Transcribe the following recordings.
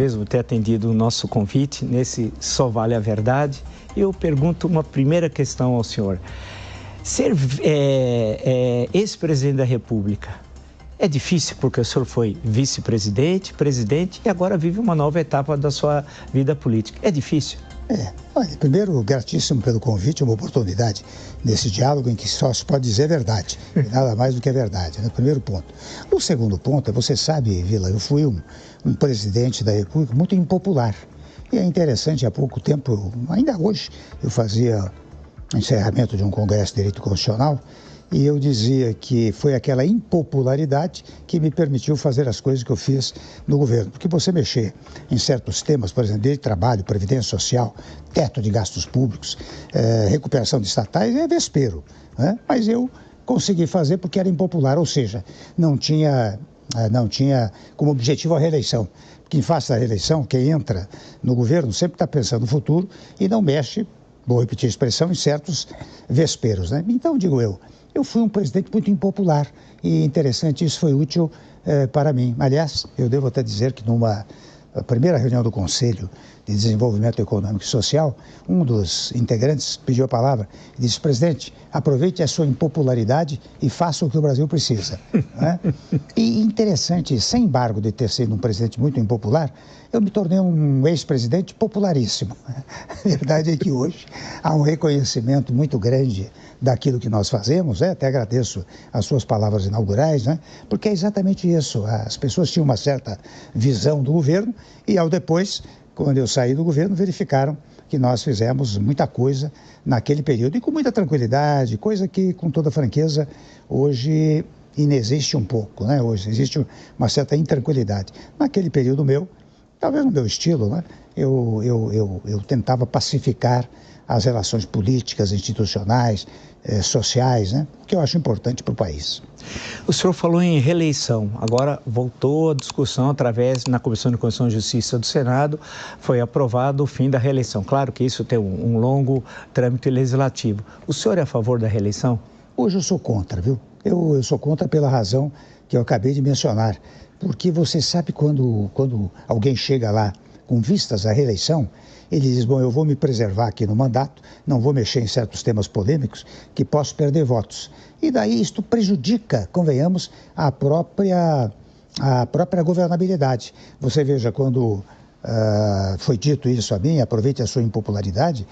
mesmo ter atendido o nosso convite nesse Só Vale a Verdade. Eu pergunto uma primeira questão ao senhor. Ser ex-presidente da República é difícil porque o senhor foi vice-presidente, presidente e agora vive uma nova etapa da sua vida política. É difícil? Olha, primeiro, gratíssimo pelo convite, uma oportunidade nesse diálogo em que só se pode dizer verdade, e nada mais do que a verdade, né? Primeiro ponto. O segundo ponto, você sabe, Vila, eu fui um presidente da República muito impopular. E é interessante, há pouco tempo, ainda hoje, eu fazia encerramento de um congresso de direito constitucional e eu dizia que foi aquela impopularidade que me permitiu fazer as coisas que eu fiz no governo. Porque você mexer em certos temas, por exemplo, direito de trabalho, previdência social, teto de gastos públicos, recuperação de estatais, é vespeiro, né? Mas eu consegui fazer porque era impopular, ou seja, não tinha como objetivo a reeleição. Quem faz a reeleição, quem entra no governo, sempre está pensando no futuro e não mexe, vou repetir a expressão, em certos vesperos, né? Então, digo eu fui um presidente muito impopular e interessante, isso foi útil para mim. Aliás, eu devo até dizer que numa primeira reunião do Conselho de Desenvolvimento Econômico e Social, um dos integrantes pediu a palavra e disse: presidente, aproveite a sua impopularidade e faça o que o Brasil precisa. Né? E interessante, sem embargo de ter sido um presidente muito impopular, eu me tornei um ex-presidente popularíssimo. A verdade é que hoje há um reconhecimento muito grande daquilo que nós fazemos, até agradeço as suas palavras inaugurais, né? Porque é exatamente isso, as pessoas tinham uma certa visão do governo e ao depois, quando eu saí do governo, verificaram que nós fizemos muita coisa naquele período e com muita tranquilidade, coisa que, com toda franqueza, hoje inexiste um pouco, né? Hoje existe uma certa intranquilidade. Naquele período meu, talvez no meu estilo, né? Eu tentava pacificar as relações políticas, institucionais, sociais, né? O que eu acho importante para o país. O senhor falou em reeleição, agora voltou a discussão na Comissão de Constituição e Justiça do Senado, foi aprovado o fim da reeleição. Claro que isso tem um longo trâmite legislativo. O senhor é a favor da reeleição? Hoje eu sou contra, viu? Eu sou contra pela razão que eu acabei de mencionar, porque você sabe quando alguém chega lá com vistas à reeleição, ele diz, bom, eu vou me preservar aqui no mandato, não vou mexer em certos temas polêmicos que posso perder votos. E daí isto prejudica, convenhamos, a própria governabilidade. Você veja, quando foi dito isso a mim, aproveite a sua impopularidade,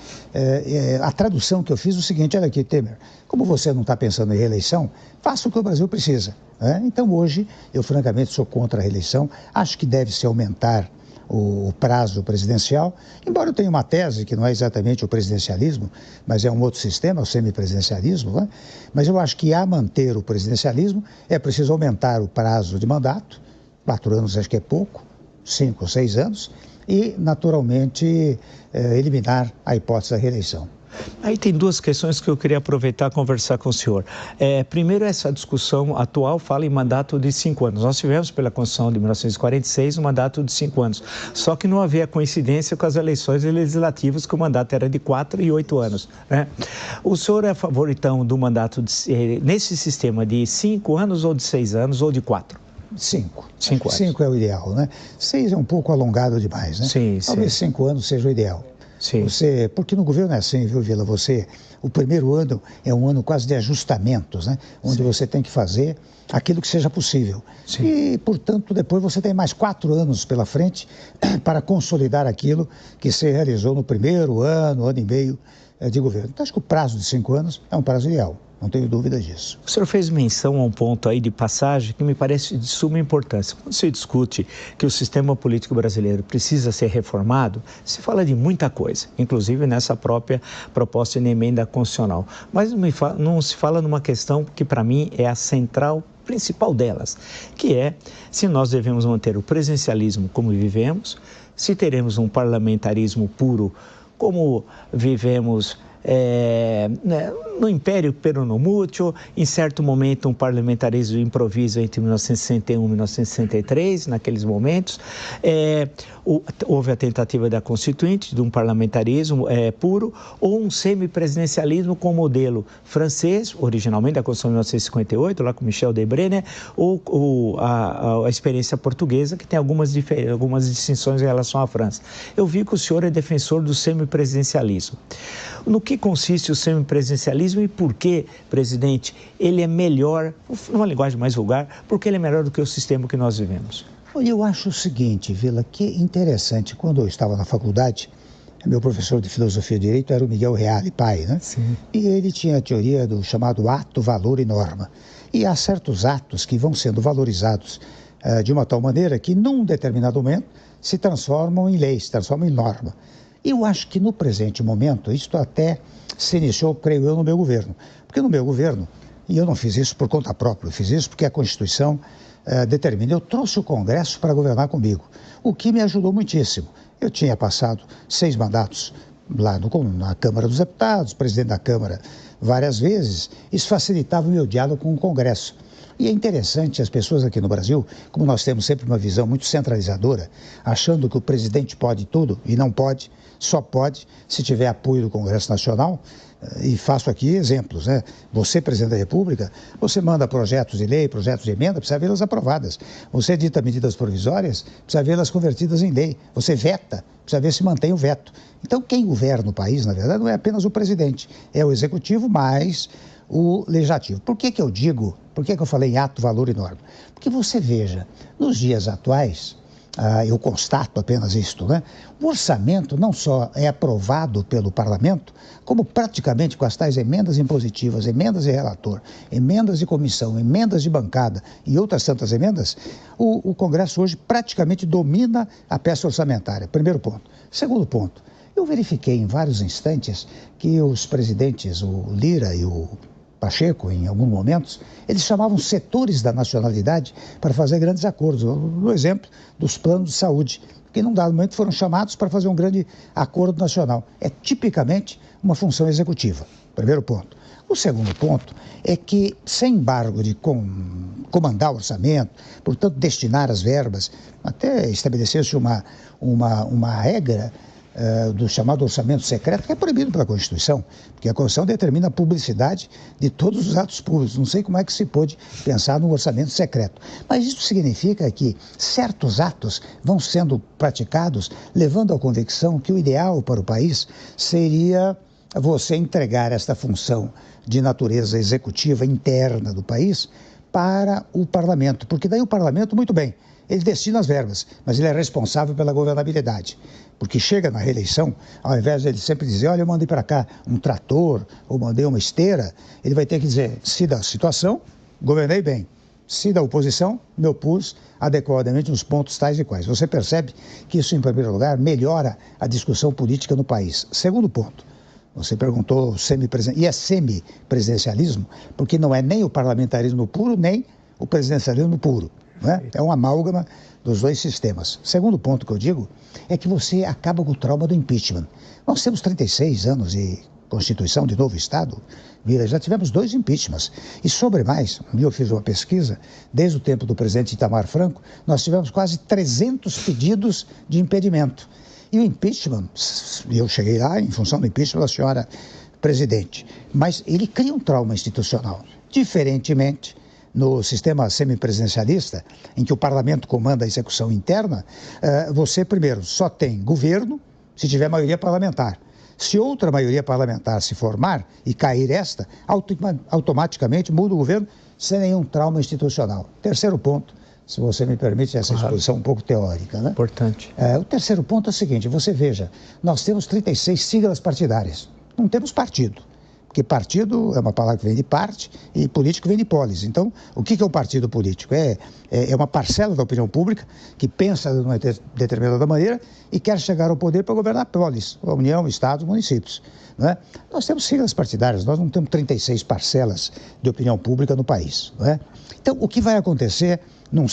a tradução que eu fiz é o seguinte: olha aqui, Temer, como você não está pensando em reeleição, faça o que o Brasil precisa. Né? Então hoje, eu francamente sou contra a reeleição, acho que deve-se aumentar o prazo presidencial, embora eu tenha uma tese que não é exatamente o presidencialismo, mas é um outro sistema, o semipresidencialismo, né? Mas eu acho que a manter o presidencialismo é preciso aumentar o prazo de mandato, 4 anos acho que é pouco, 5 ou 6 anos, e naturalmente eliminar a hipótese da reeleição. Aí tem duas questões que eu queria aproveitar e conversar com o senhor. Primeiro, essa discussão atual fala em mandato de 5 anos. Nós tivemos, pela Constituição de 1946, um mandato de 5 anos. Só que não havia coincidência com as eleições legislativas, que o mandato era de 4 e 8 anos. Né? O senhor é a favor, então, do mandato nesse sistema de 5 anos, ou de 6 anos, ou de 4? 5. 5 anos. 5 é o ideal, né? 6 é um pouco alongado demais, né? Sim, talvez sim. 5 anos seja o ideal. Sim. Porque no governo é assim, viu, Vila? O primeiro ano é um ano quase de ajustamentos, né? Onde Sim. você tem que fazer aquilo que seja possível. Sim. E, portanto, depois você tem mais 4 anos pela frente para consolidar aquilo que se realizou no primeiro ano e meio de governo. Então, acho que o prazo de 5 anos é um prazo ideal. Não tenho dúvida disso. O senhor fez menção a um ponto aí de passagem que me parece de suma importância. Quando se discute que o sistema político brasileiro precisa ser reformado, se fala de muita coisa, inclusive nessa própria proposta de emenda constitucional. Mas não se fala numa questão que, para mim, é a central principal delas, que é se nós devemos manter o presidencialismo como vivemos, se teremos um parlamentarismo puro como vivemos no Império Peronomútil, em certo momento um parlamentarismo de improviso entre 1961 e 1963, naqueles momentos. Houve a tentativa da Constituinte, de um parlamentarismo puro, ou um semipresidencialismo com modelo francês, originalmente da Constituição de 1958, lá com Michel Debré, né? ou a experiência portuguesa, que tem algumas distinções em relação à França. Eu vi que o senhor é defensor do semipresidencialismo. No que consiste o semipresidencialismo e por que, presidente, ele é melhor, numa linguagem mais vulgar, por que ele é melhor do que o sistema que nós vivemos? Olha, eu acho o seguinte, Vila, que interessante. Quando eu estava na faculdade, meu professor de filosofia e direito era o Miguel Reale, pai, né? Sim. E ele tinha a teoria do chamado ato, valor e norma. E há certos atos que vão sendo valorizados de uma tal maneira que, num determinado momento, se transformam em lei, se transformam em norma. E eu acho que no presente momento, isto até se iniciou, creio eu, no meu governo. Porque no meu governo, e eu não fiz isso por conta própria, eu fiz isso porque a Constituição determina. Eu trouxe o Congresso para governar comigo, o que me ajudou muitíssimo. Eu tinha passado 6 mandatos lá na Câmara dos Deputados, presidente da Câmara várias vezes. Isso facilitava o meu diálogo com o Congresso. E é interessante, as pessoas aqui no Brasil, como nós temos sempre uma visão muito centralizadora, achando que o presidente pode tudo, e não pode, só pode se tiver apoio do Congresso Nacional. E faço aqui exemplos, né? Você, presidente da República, você manda projetos de lei, projetos de emenda, precisa vê-las aprovadas. Você edita medidas provisórias, precisa vê-las convertidas em lei. Você veta, precisa ver se mantém o veto. Então, quem governa o país, na verdade, não é apenas o presidente, é o executivo mais o legislativo. Por que eu digo, por que eu falei em ato, valor e norma? Porque você veja, nos dias atuais, eu constato apenas isto, né? O orçamento não só é aprovado pelo parlamento, como praticamente com as tais emendas impositivas, emendas de relator, emendas de comissão, emendas de bancada e outras tantas emendas, o Congresso hoje praticamente domina a peça orçamentária. Primeiro ponto. Segundo ponto, eu verifiquei em vários instantes que os presidentes, o Lira e o Pacheco, em alguns momentos, eles chamavam setores da nacionalidade para fazer grandes acordos. No exemplo dos planos de saúde, que num dado momento foram chamados para fazer um grande acordo nacional. É tipicamente uma função executiva. Primeiro ponto. O segundo ponto é que, sem embargo de comandar o orçamento, portanto, destinar as verbas, até estabeleceu-se uma regra do chamado orçamento secreto, que é proibido pela Constituição, porque a Constituição determina a publicidade de todos os atos públicos. Não sei como é que se pôde pensar num orçamento secreto. Mas isso significa que certos atos vão sendo praticados, levando à convicção que o ideal para o país seria você entregar esta função de natureza executiva interna do país para o parlamento, porque daí o parlamento, muito bem, ele destina as verbas, mas ele é responsável pela governabilidade. Porque chega na reeleição, ao invés de ele sempre dizer, olha, eu mandei para cá um trator, ou mandei uma esteira, ele vai ter que dizer, se da situação, governei bem. Se da oposição, me opus adequadamente nos pontos tais e quais. Você percebe que isso, em primeiro lugar, melhora a discussão política no país. Segundo ponto, você perguntou e é semipresidencialismo, porque não é nem o parlamentarismo puro, nem o presidencialismo puro. Né? É uma amálgama dos dois sistemas. Segundo ponto que eu digo é que você acaba com o trauma do impeachment. Nós temos 36 anos de Constituição de novo Estado, já tivemos 2 impeachments. E sobre mais, eu fiz uma pesquisa, desde o tempo do presidente Itamar Franco, nós tivemos quase 300 pedidos de impedimento. E o impeachment, eu cheguei lá em função do impeachment da senhora presidente, mas ele cria um trauma institucional. Diferentemente, no sistema semipresidencialista, em que o parlamento comanda a execução interna, você, primeiro, só tem governo se tiver maioria parlamentar. Se outra maioria parlamentar se formar e cair esta, automaticamente muda o governo sem nenhum trauma institucional. Terceiro ponto, se você me permite essa exposição um pouco teórica, né? Importante. O terceiro ponto é o seguinte, você veja, nós temos 36 siglas partidárias, não temos partido. Porque partido é uma palavra que vem de parte e político vem de polis. Então, o que é um partido político? É uma parcela da opinião pública que pensa de uma determinada maneira e quer chegar ao poder para governar a polis, a União, Estados, municípios. Não é? Nós temos siglas partidárias, nós não temos 36 parcelas de opinião pública no país. Não é? Então, o que vai acontecer num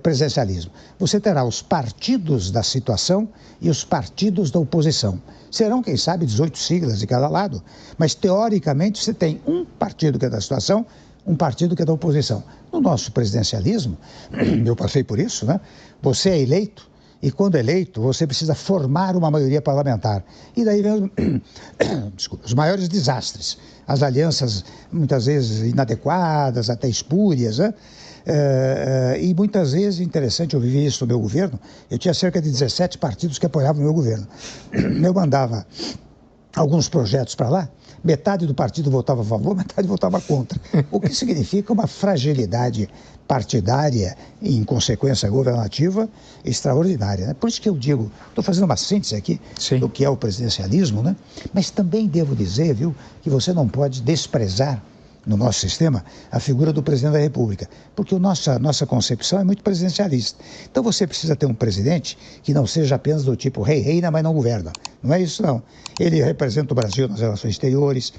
presidencialismo. Você terá os partidos da situação e os partidos da oposição. Serão, quem sabe, 18 siglas de cada lado, mas teoricamente você tem um partido que é da situação, um partido que é da oposição. No nosso presidencialismo, eu passei por isso, né? Você é eleito e, quando eleito, você precisa formar uma maioria parlamentar. E daí vem desculpa, os maiores desastres. As alianças, muitas vezes, inadequadas, até espúrias, né? E muitas vezes, interessante, eu vivi isso no meu governo, eu tinha cerca de 17 partidos que apoiavam o meu governo. Eu mandava alguns projetos para lá, metade do partido votava a favor, metade votava contra. O que significa uma fragilidade partidária e, em consequência, governativa extraordinária, né? Por isso que eu digo, estou fazendo uma síntese aqui do que é o presidencialismo, né? Mas também devo dizer, viu, que você não pode desprezar no nosso sistema a figura do presidente da República, porque nossa concepção é muito presidencialista. Então você precisa ter um presidente que não seja apenas do tipo rei reina, mas não governa. Não é isso, não. Ele representa o Brasil nas relações exteriores,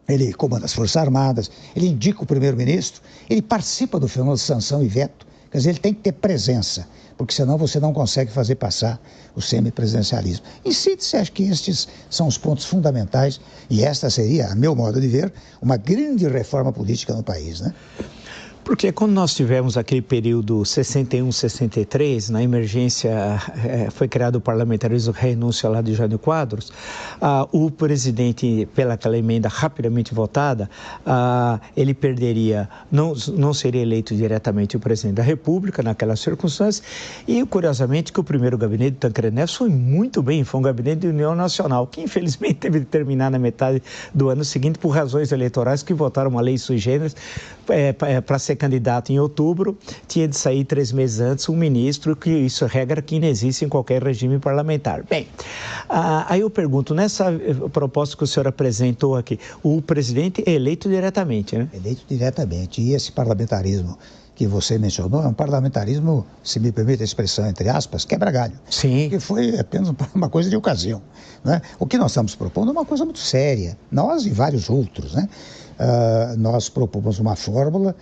ele comanda as Forças Armadas, ele indica o primeiro-ministro, ele participa do fenômeno de sanção e veto. Quer dizer, ele tem que ter presença, porque senão você não consegue fazer passar o semipresidencialismo. Em síntese, acho que estes são os pontos fundamentais e esta seria, a meu modo de ver, uma grande reforma política no país, né? Porque quando nós tivemos aquele período 61, 63, na emergência foi criado o parlamentarismo, renúncia lá de Jânio Quadros, o presidente, pelaquela emenda rapidamente votada, ele perderia, não seria eleito diretamente o presidente da República naquelas circunstâncias, e curiosamente que o primeiro gabinete do Tancredo Neves foi muito bem, foi um gabinete de União Nacional, que infelizmente teve de terminar na metade do ano seguinte por razões eleitorais que votaram uma lei sui generis para ser candidato em outubro, tinha de sair 3 meses antes um ministro, que isso é regra que não existe em qualquer regime parlamentar. Bem, aí eu pergunto, nessa proposta que o senhor apresentou aqui, o presidente é eleito diretamente, né? Eleito diretamente, e esse parlamentarismo que você mencionou é um parlamentarismo, se me permite a expressão, entre aspas, quebra-galho. Sim. Que foi apenas uma coisa de ocasião, né? O que nós estamos propondo é uma coisa muito séria, nós e vários outros, né? Nós propomos uma fórmula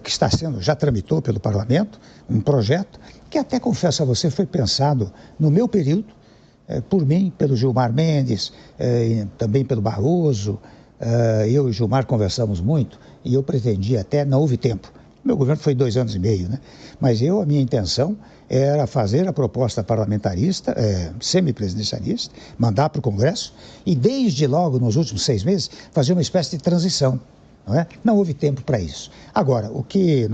que já tramitou pelo parlamento, um projeto que até, confesso a você, foi pensado no meu período, por mim, pelo Gilmar Mendes, também pelo Barroso. Eu e o Gilmar conversamos muito e eu pretendia até, não houve tempo. Meu governo foi 2 anos e meio, né? Mas a minha intenção era fazer a proposta parlamentarista, semipresidencialista, mandar para o Congresso e desde logo, nos últimos 6 meses, fazer uma espécie de transição. Não é? Não houve tempo para isso. Agora, o que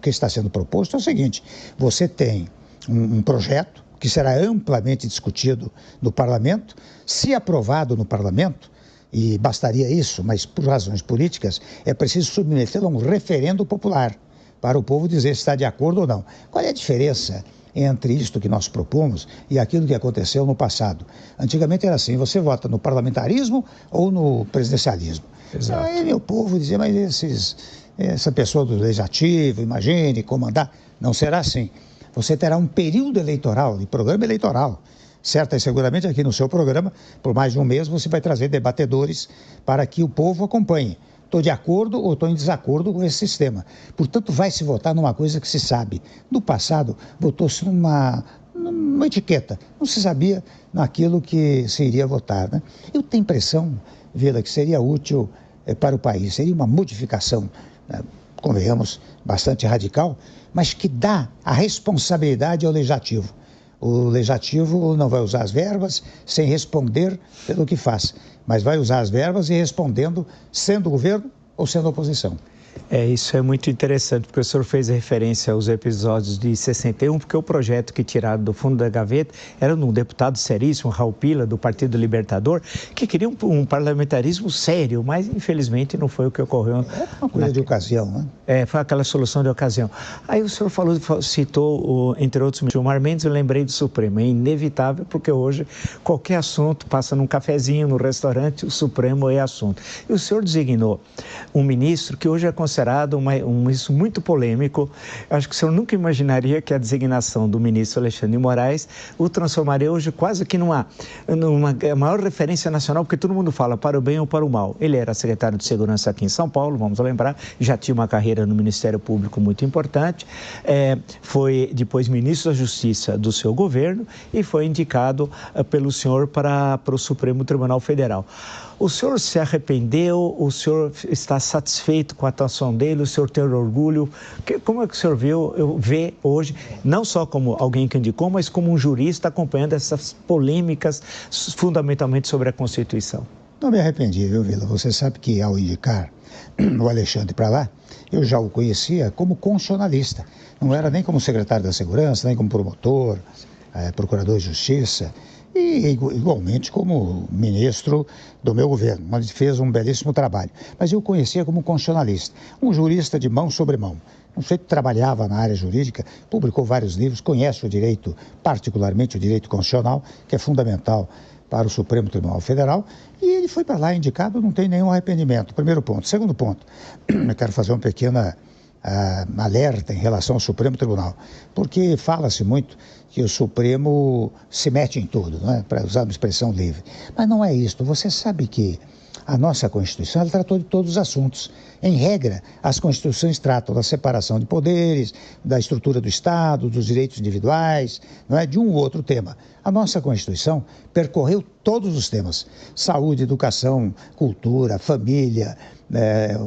está sendo proposto é o seguinte: você tem um projeto que será amplamente discutido no parlamento, se aprovado no parlamento, e bastaria isso, mas por razões políticas, é preciso submetê-lo a um referendo popular, para o povo dizer se está de acordo ou não. Qual é a diferença entre isto que nós propomos e aquilo que aconteceu no passado? Antigamente era assim, você vota no parlamentarismo ou no presidencialismo. Exato. Aí meu povo dizia, mas essa pessoa do legislativo, imagine, comandar. Não será assim. Você terá um período eleitoral, de programa eleitoral. Certo e seguramente aqui no seu programa, por mais de um mês, você vai trazer debatedores para que o povo acompanhe. Estou de acordo ou estou em desacordo com esse sistema. Portanto, vai se votar numa coisa que se sabe. No passado, votou-se numa etiqueta. Não se sabia naquilo que se iria votar, né? Eu tenho a impressão, Vila, que seria útil para o país. Seria uma modificação, convenhamos, bastante radical, mas que dá a responsabilidade ao legislativo. O legislativo não vai usar as verbas sem responder pelo que faz, mas vai usar as verbas e respondendo, sendo governo ou sendo oposição. Isso é muito interessante, porque o senhor fez referência aos episódios de 61, porque o projeto que tiraram do fundo da gaveta era de um deputado seríssimo, Raul Pila, do Partido Libertador, que queria um parlamentarismo sério, mas infelizmente não foi o que ocorreu. É uma coisa de ocasião, né? Foi aquela solução de ocasião. Aí o senhor citou, entre outros, o Gilmar Mendes, eu lembrei do Supremo. É inevitável, porque hoje qualquer assunto passa num cafezinho, no restaurante, o Supremo é assunto. E o senhor designou um ministro que hoje é considerado isso muito polêmico. Eu acho que o senhor nunca imaginaria que a designação do ministro Alexandre de Moraes o transformaria hoje quase que numa maior referência nacional, porque todo mundo fala para o bem ou para o mal. Ele era secretário de Segurança aqui em São Paulo, vamos lembrar, já tinha uma carreira no Ministério Público muito importante, foi depois ministro da Justiça do seu governo e foi indicado pelo senhor para o Supremo Tribunal Federal. O senhor se arrependeu? O senhor está satisfeito com a atuação dele? O senhor tem orgulho? Como é que o senhor vê hoje, não só como alguém que indicou, mas como um jurista acompanhando essas polêmicas fundamentalmente sobre a Constituição? Não me arrependi, viu, Vila? Você sabe que ao indicar o Alexandre para lá, eu já o conhecia como constitucionalista. Não era nem como secretário da Segurança, nem como promotor, procurador de Justiça. E igualmente como ministro do meu governo, onde fez um belíssimo trabalho. Mas eu o conhecia como constitucionalista, um jurista de mão sobre mão. Um sujeito que trabalhava na área jurídica, publicou vários livros, conhece o direito, particularmente o direito constitucional, que é fundamental para o Supremo Tribunal Federal, e ele foi para lá indicado, não tem nenhum arrependimento. Primeiro ponto. Segundo ponto, eu quero fazer uma pequena alerta em relação ao Supremo Tribunal, porque fala-se muito que o Supremo se mete em tudo, não é? Para usar uma expressão livre. Mas não é isso. Você sabe que a nossa Constituição ela tratou de todos os assuntos. Em regra, as Constituições tratam da separação de poderes, da estrutura do Estado, dos direitos individuais, não é? De um ou outro tema. A nossa Constituição percorreu todos os temas: saúde, educação, cultura, família,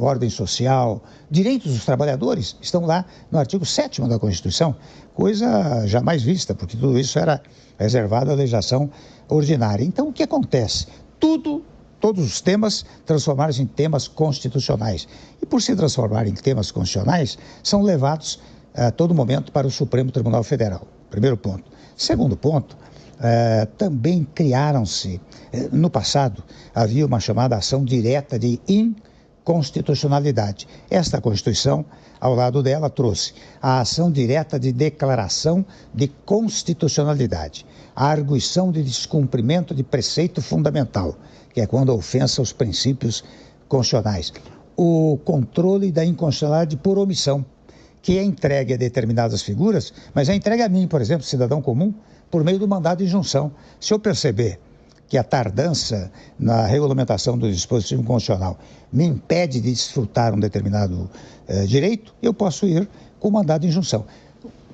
ordem social, direitos dos trabalhadores, estão lá no artigo 7º da Constituição, coisa jamais vista, porque tudo isso era reservado à legislação ordinária. Então, o que acontece? Todos os temas transformaram-se em temas constitucionais. E por se transformarem em temas constitucionais, são levados a todo momento para o Supremo Tribunal Federal. Primeiro ponto. Segundo ponto, também criaram-se, no passado, havia uma chamada ação direta de inconstitucionalidade. Esta Constituição, ao lado dela, trouxe a ação direta de declaração de constitucionalidade, a arguição de descumprimento de preceito fundamental, que é quando a ofensa aos princípios constitucionais, o controle da inconstitucionalidade por omissão, que é entregue a determinadas figuras, mas é entregue a mim, por exemplo, cidadão comum, por meio do mandado de injunção. Se eu perceber que a tardança na regulamentação do dispositivo constitucional me impede de desfrutar um determinado direito, eu posso ir com o mandado de injunção.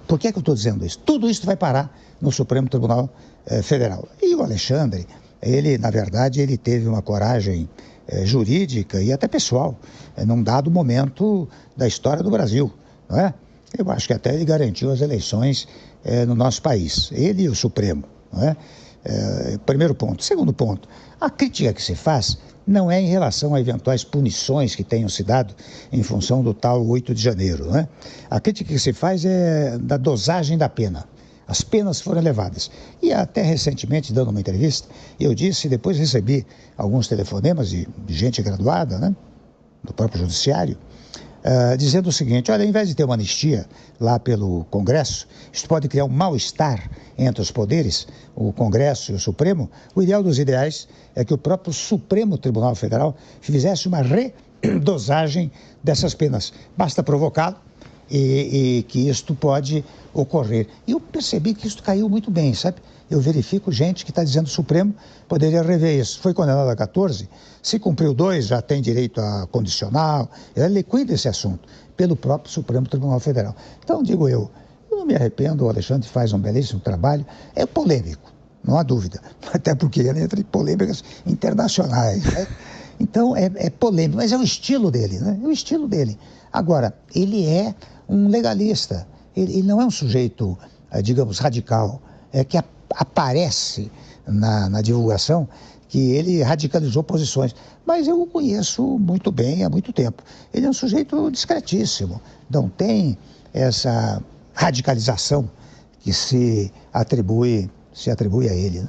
Por que é que eu estou dizendo isso? Tudo isso vai parar no Supremo Tribunal Federal. E o Alexandre, na verdade, ele teve uma coragem jurídica e até pessoal, num dado momento da história do Brasil, não é? Eu acho que até ele garantiu as eleições no nosso país, ele e o Supremo, não é? Primeiro ponto. Segundo ponto, a crítica que se faz não é em relação a eventuais punições que tenham se dado em função do tal 8 de janeiro, não é? A crítica que se faz é da dosagem da pena. As penas foram elevadas. E até recentemente, dando uma entrevista, eu disse, depois recebi alguns telefonemas de gente graduada, né, do próprio Judiciário, dizendo o seguinte: olha, ao invés de ter uma anistia lá pelo Congresso, isso pode criar um mal-estar entre os poderes, o Congresso e o Supremo. O ideal dos ideais é que o próprio Supremo Tribunal Federal fizesse uma redosagem dessas penas. Basta provocá-lo e que isto pode ocorrer. E eu percebi que isso caiu muito bem, sabe? Eu verifico gente que está dizendo que o Supremo poderia rever isso. Foi condenado a 14, se cumpriu 2, já tem direito a condicional. Ele liquida esse assunto pelo próprio Supremo Tribunal Federal. Então, digo eu não me arrependo, o Alexandre faz um belíssimo trabalho, é polêmico, não há dúvida, até porque ele entra em polêmicas internacionais, né? Então, é polêmico, mas é o estilo dele, né? É o estilo dele. Agora, ele é um legalista, ele não é um sujeito, digamos, radical, que aparece na divulgação que ele radicalizou posições, mas eu o conheço muito bem há muito tempo. Ele é um sujeito discretíssimo, não tem essa radicalização que se atribui a ele, né?